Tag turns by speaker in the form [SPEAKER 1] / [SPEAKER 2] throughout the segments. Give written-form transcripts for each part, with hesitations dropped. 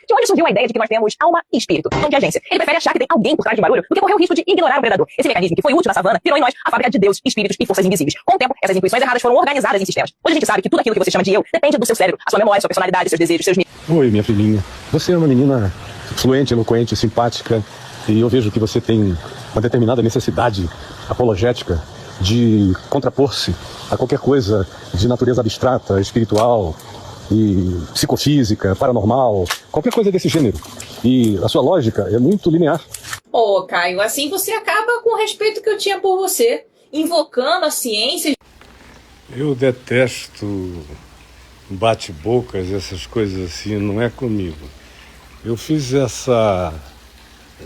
[SPEAKER 1] De onde surgiu a ideia de que nós temos alma e espírito, não de agência? Ele prefere achar que tem alguém por trás de barulho do que correr o risco de ignorar um predador. Esse mecanismo que foi útil na savana virou em nós a fábrica de deuses, espíritos e forças invisíveis. Com o tempo, essas intuições erradas foram organizadas em sistemas. Hoje a gente sabe que tudo aquilo que você chama de eu depende do seu cérebro, a sua memória, sua personalidade, seus desejos, seus...
[SPEAKER 2] Oi, minha filhinha. Você é uma menina fluente, eloquente, simpática, e eu vejo que você tem uma determinada necessidade apologética de contrapor-se a qualquer coisa de natureza abstrata, espiritual e psicofísica, paranormal, qualquer coisa desse gênero. E a sua lógica é muito linear.
[SPEAKER 3] Ô, Caio, assim você acaba com o respeito que eu tinha por você, invocando a ciência.
[SPEAKER 4] Eu detesto bate-bocas, essas coisas assim, não é comigo. Eu fiz essa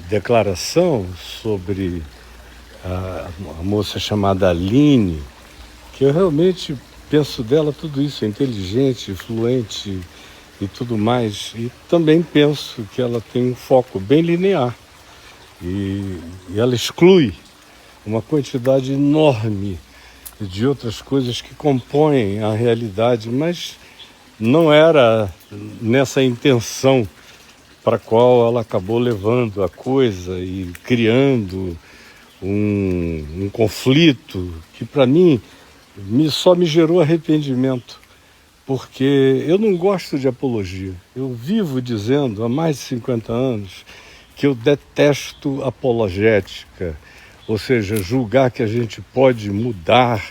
[SPEAKER 4] declaração sobre a moça chamada Aline, que eu realmente penso dela tudo isso, é inteligente, fluente e tudo mais. E também penso que ela tem um foco bem linear. E ela exclui uma quantidade enorme de outras coisas que compõem a realidade, mas não era nessa intenção para a qual ela acabou levando a coisa e criando um conflito que, para mim, só me gerou arrependimento, porque eu não gosto de apologia. Eu vivo dizendo há mais de 50 anos que eu detesto apologética, ou seja, julgar que a gente pode mudar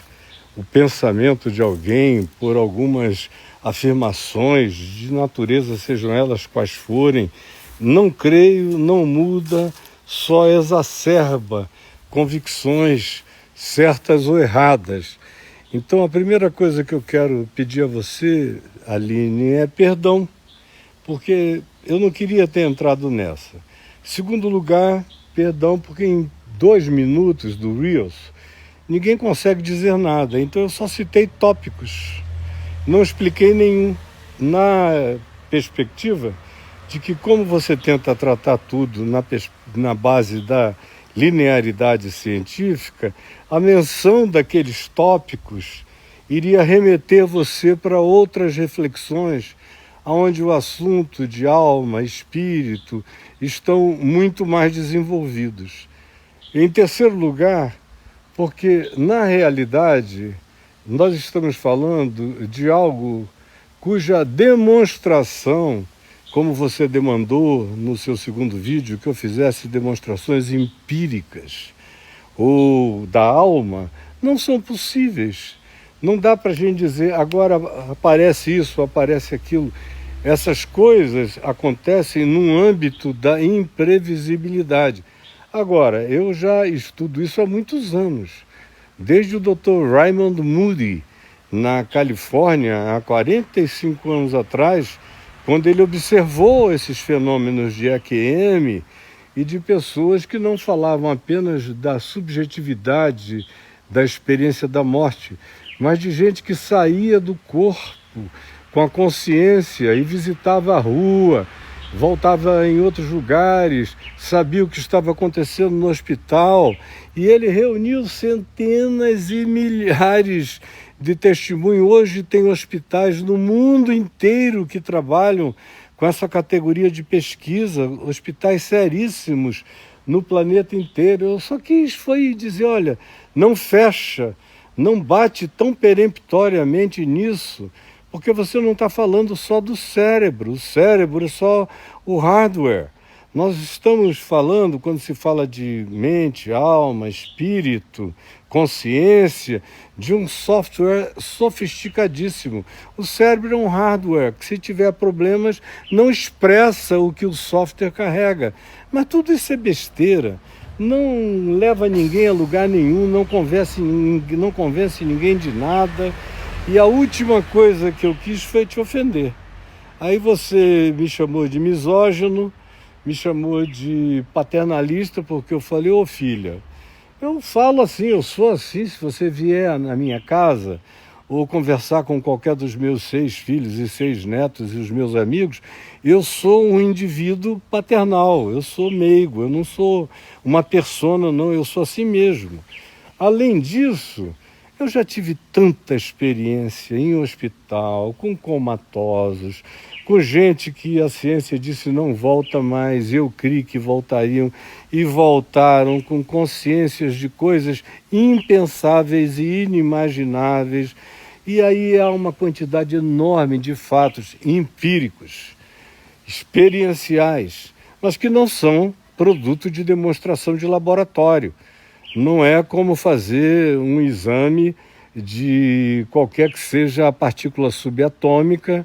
[SPEAKER 4] o pensamento de alguém por algumas afirmações de natureza, sejam elas quais forem. Não creio, não muda, só exacerba convicções certas ou erradas. Então a primeira coisa que eu quero pedir a você, Aline, é perdão, porque eu não queria ter entrado nessa. Segundo lugar, perdão, porque em 2 minutos do Reels ninguém consegue dizer nada, então eu só citei tópicos, não expliquei nenhum, na perspectiva de que, como você tenta tratar tudo na base da linearidade científica, a menção daqueles tópicos iria remeter você para outras reflexões, onde o assunto de alma, espírito, estão muito mais desenvolvidos. Em terceiro lugar, porque na realidade nós estamos falando de algo cuja demonstração, como você demandou no seu segundo vídeo, que eu fizesse demonstrações empíricas ou da alma, não são possíveis. Não dá para a gente dizer, agora aparece isso, aparece aquilo. Essas coisas acontecem num âmbito da imprevisibilidade. Agora, eu já estudo isso há muitos anos, desde o Dr. Raymond Moody, na Califórnia, há 45 anos atrás, quando ele observou esses fenômenos de EQM e de pessoas que não falavam apenas da subjetividade da experiência da morte, mas de gente que saía do corpo com a consciência e visitava a rua, voltava em outros lugares, sabia o que estava acontecendo no hospital, e ele reuniu centenas e milhares de testemunhos. Hoje tem hospitais no mundo inteiro que trabalham com essa categoria de pesquisa, hospitais seríssimos no planeta inteiro. Eu só quis dizer, olha, não fecha, não bate tão peremptoriamente nisso, porque você não está falando só do cérebro. O cérebro é só o hardware. Nós estamos falando, quando se fala de mente, alma, espírito, consciência, de um software sofisticadíssimo. O cérebro é um hardware que, se tiver problemas, não expressa o que o software carrega. Mas tudo isso é besteira. Não leva ninguém a lugar nenhum, não convence ninguém de nada. E a última coisa que eu quis foi te ofender. Aí você me chamou de misógino, me chamou de paternalista, porque eu falei, ô filha, eu falo assim, eu sou assim, se você vier na minha casa ou conversar com qualquer dos meus 6 filhos e 6 netos e os meus amigos, eu sou um indivíduo paternal, eu sou meigo, eu não sou uma persona, não, eu sou assim mesmo. Além disso, Eu já tive tanta experiência em hospital, com comatosos, com gente que a ciência disse não volta mais, eu criei que voltariam, e voltaram com consciências de coisas impensáveis e inimagináveis. E aí há uma quantidade enorme de fatos empíricos, experienciais, mas que não são produto de demonstração de laboratório. Não é como fazer um exame de qualquer que seja a partícula subatômica,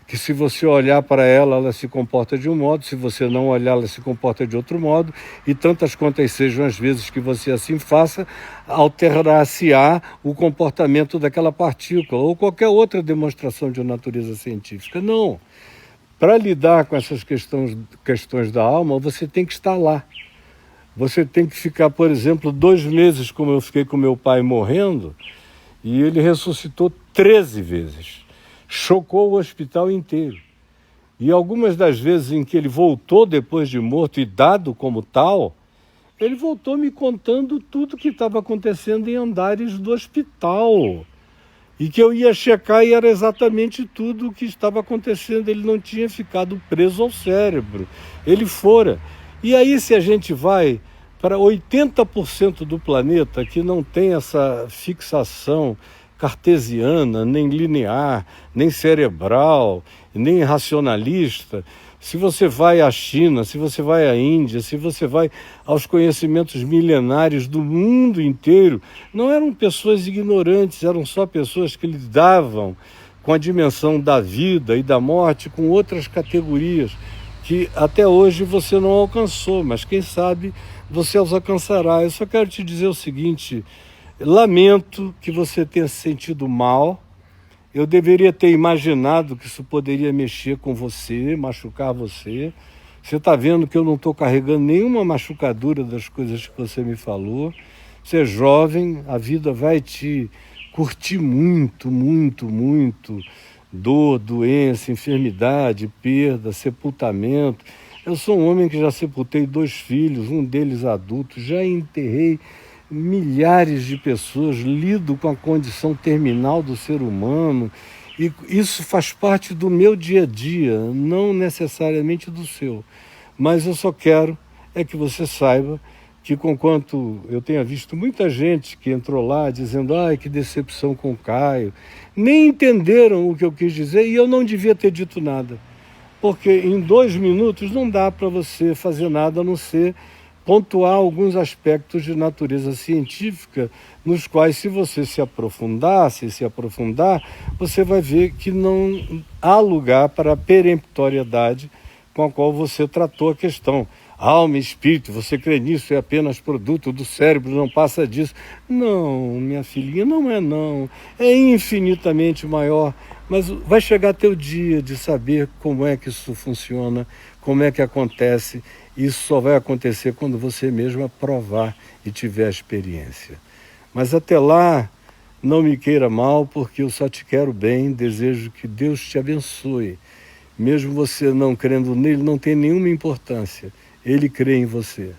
[SPEAKER 4] que se você olhar para ela, ela se comporta de um modo, se você não olhar, ela se comporta de outro modo, e tantas quantas sejam as vezes que você assim faça, alterar-se-á o comportamento daquela partícula, ou qualquer outra demonstração de natureza científica. Não. Para lidar com essas questões da alma, você tem que estar lá. Você tem que ficar, por exemplo, 2 meses, como eu fiquei com meu pai morrendo, e ele ressuscitou 13 vezes. Chocou o hospital inteiro. E algumas das vezes em que ele voltou depois de morto e dado como tal, ele voltou me contando tudo que estava acontecendo em andares do hospital. E que eu ia checar e era exatamente tudo o que estava acontecendo. Ele não tinha ficado preso ao cérebro. Ele fora. E aí, se a gente vai para 80% do planeta que não tem essa fixação cartesiana, nem linear, nem cerebral, nem racionalista, se você vai à China, se você vai à Índia, se você vai aos conhecimentos milenares do mundo inteiro, não eram pessoas ignorantes, eram só pessoas que lidavam com a dimensão da vida e da morte, com outras categorias que até hoje você não alcançou, mas quem sabe você os alcançará. Eu só quero te dizer o seguinte: lamento que você tenha se sentido mal. Eu deveria ter imaginado que isso poderia mexer com você, machucar você. Você está vendo que eu não estou carregando nenhuma machucadura das coisas que você me falou. Você é jovem, a vida vai te curtir muito, muito, muito. Dor, doença, enfermidade, perda, sepultamento. Eu sou um homem que já sepultei 2 filhos, um deles adulto, já enterrei milhares de pessoas, lido com a condição terminal do ser humano, e isso faz parte do meu dia a dia, não necessariamente do seu. Mas eu só quero é que você saiba que, conquanto eu tenha visto muita gente que entrou lá dizendo ai, que decepção com o Caio, nem entenderam o que eu quis dizer, e eu não devia ter dito nada. Porque em 2 minutos não dá para você fazer nada a não ser pontuar alguns aspectos de natureza científica nos quais, se você se aprofundar, você vai ver que não há lugar para a peremptoriedade com a qual você tratou a questão. Alma e espírito, você crê nisso, é apenas produto do cérebro, não passa disso. Não, minha filhinha, não é não. É infinitamente maior, mas vai chegar teu dia de saber como é que isso funciona, como é que acontece. Isso só vai acontecer quando você mesma provar e tiver a experiência. Mas até lá, não me queira mal, porque eu só te quero bem, desejo que Deus te abençoe. Mesmo você não crendo nele, não tem nenhuma importância. Ele crê em você.